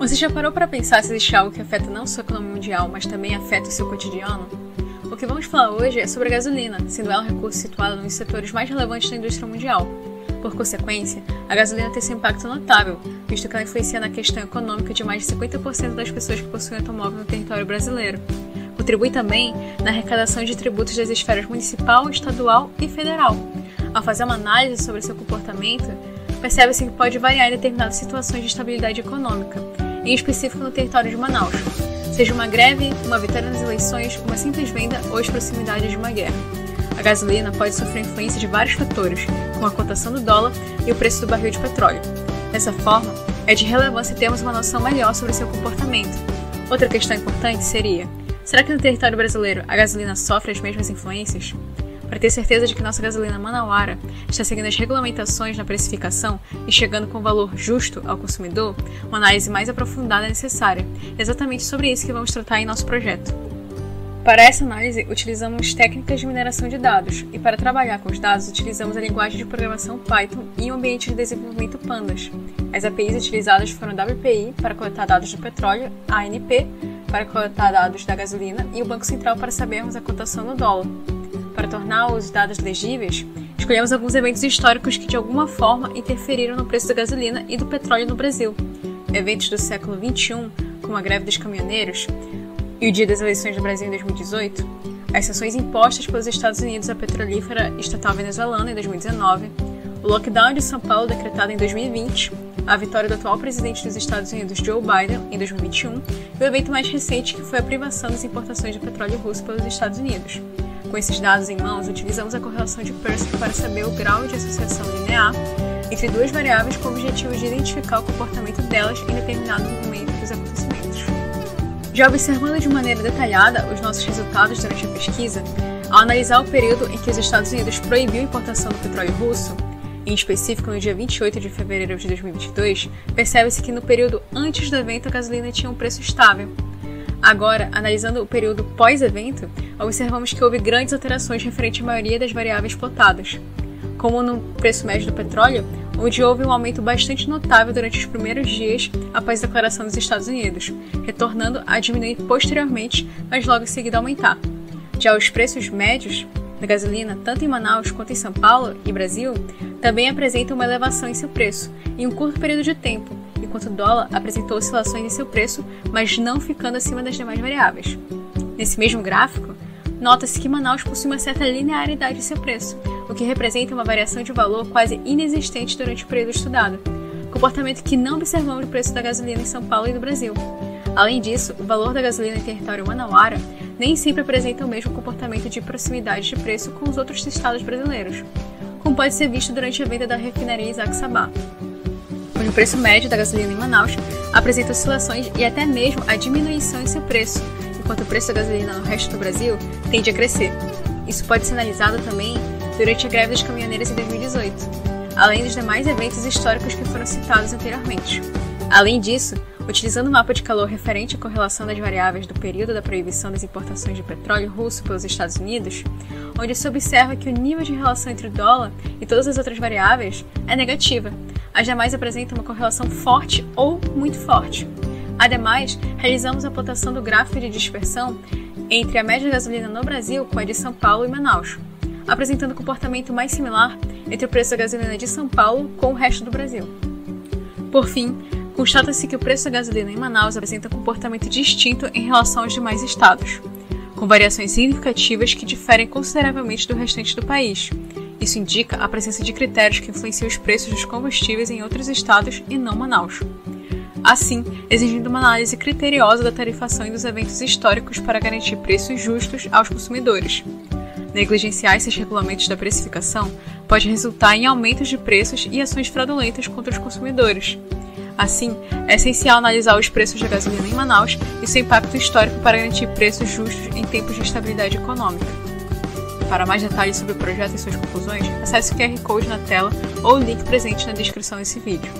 Você já parou para pensar se existe algo que afeta não só a economia mundial, mas também afeta o seu cotidiano? O que vamos falar hoje é sobre a gasolina, sendo ela um recurso situado nos setores mais relevantes da indústria mundial. Por consequência, a gasolina tem seu impacto notável, visto que ela influencia na questão econômica de mais de 50% das pessoas que possuem automóvel no território brasileiro. Contribui também na arrecadação de tributos das esferas municipal, estadual e federal. Ao fazer uma análise sobre seu comportamento, percebe-se que pode variar em determinadas situações de estabilidade econômica, em específico no território de Manaus, seja uma greve, uma vitória nas eleições, uma simples venda ou as proximidades de uma guerra. A gasolina pode sofrer influência de vários fatores, como a cotação do dólar e o preço do barril de petróleo. Dessa forma, é de relevância termos uma noção melhor sobre seu comportamento. Outra questão importante seria: será que no território brasileiro a gasolina sofre as mesmas influências? Para ter certeza de que nossa gasolina manauara está seguindo as regulamentações na precificação e chegando com valor justo ao consumidor, uma análise mais aprofundada é necessária. É exatamente sobre isso que vamos tratar em nosso projeto. Para essa análise, utilizamos técnicas de mineração de dados, e para trabalhar com os dados, utilizamos a linguagem de programação Python e o ambiente de desenvolvimento Pandas. As APIs utilizadas foram a WPI para coletar dados do petróleo, a ANP para coletar dados da gasolina e o Banco Central para sabermos a cotação do dólar. Para tornar os dados legíveis, escolhemos alguns eventos históricos que de alguma forma interferiram no preço da gasolina e do petróleo no Brasil. Eventos do século XXI, como a greve dos caminhoneiros e o dia das eleições do Brasil em 2018, as sanções impostas pelos Estados Unidos à petrolífera estatal venezuelana em 2019, o lockdown de São Paulo decretado em 2020, a vitória do atual presidente dos Estados Unidos, Joe Biden, em 2021, e o evento mais recente que foi a privação das importações de petróleo russo pelos Estados Unidos. Com esses dados em mãos, utilizamos a correlação de Pearson para saber o grau de associação linear entre duas variáveis com o objetivo de identificar o comportamento delas em determinado momento dos acontecimentos. Já observando de maneira detalhada os nossos resultados durante a pesquisa, ao analisar o período em que os Estados Unidos proibiu a importação do petróleo russo, em específico no dia 28 de fevereiro de 2022, percebe-se que no período antes do evento a gasolina tinha um preço estável. Agora, analisando o período pós-evento, observamos que houve grandes alterações referente à maioria das variáveis plotadas, como no preço médio do petróleo, onde houve um aumento bastante notável durante os primeiros dias após a declaração dos Estados Unidos, retornando a diminuir posteriormente, mas logo em seguida aumentar. Já os preços médios da gasolina, tanto em Manaus quanto em São Paulo e Brasil, também apresentam uma elevação em seu preço, em um curto período de tempo, enquanto o dólar apresentou oscilações em seu preço, mas não ficando acima das demais variáveis. Nesse mesmo gráfico, nota-se que Manaus possui uma certa linearidade em seu preço, o que representa uma variação de valor quase inexistente durante o período estudado, comportamento que não observamos no preço da gasolina em São Paulo e no Brasil. Além disso, o valor da gasolina em território manauara nem sempre apresenta o mesmo comportamento de proximidade de preço com os outros estados brasileiros, como pode ser visto durante a venda da refinaria Isaac Sabá, onde o preço médio da gasolina em Manaus apresenta oscilações e até mesmo a diminuição em seu preço, enquanto o preço da gasolina no resto do Brasil tende a crescer. Isso pode ser analisado também durante a greve dos caminhoneiros em 2018, além dos demais eventos históricos que foram citados anteriormente. Além disso, utilizando o mapa de calor referente à correlação das variáveis do período da proibição das importações de petróleo russo pelos Estados Unidos, onde se observa que o nível de relação entre o dólar e todas as outras variáveis é negativa. As demais apresentam uma correlação forte ou muito forte. Ademais, realizamos a plotação do gráfico de dispersão entre a média de gasolina no Brasil com a de São Paulo e Manaus, apresentando um comportamento mais similar entre o preço da gasolina de São Paulo com o resto do Brasil. Por fim, constata-se que o preço da gasolina em Manaus apresenta um comportamento distinto em relação aos demais estados, com variações significativas que diferem consideravelmente do restante do país. Isso indica a presença de critérios que influenciam os preços dos combustíveis em outros estados e não Manaus. Assim, exigindo uma análise criteriosa da tarifação e dos eventos históricos para garantir preços justos aos consumidores. Negligenciar esses regulamentos da precificação pode resultar em aumentos de preços e ações fraudulentas contra os consumidores. Assim, é essencial analisar os preços da gasolina em Manaus e seu impacto histórico para garantir preços justos em tempos de estabilidade econômica. Para mais detalhes sobre o projeto e suas conclusões, acesse o QR Code na tela ou o link presente na descrição desse vídeo.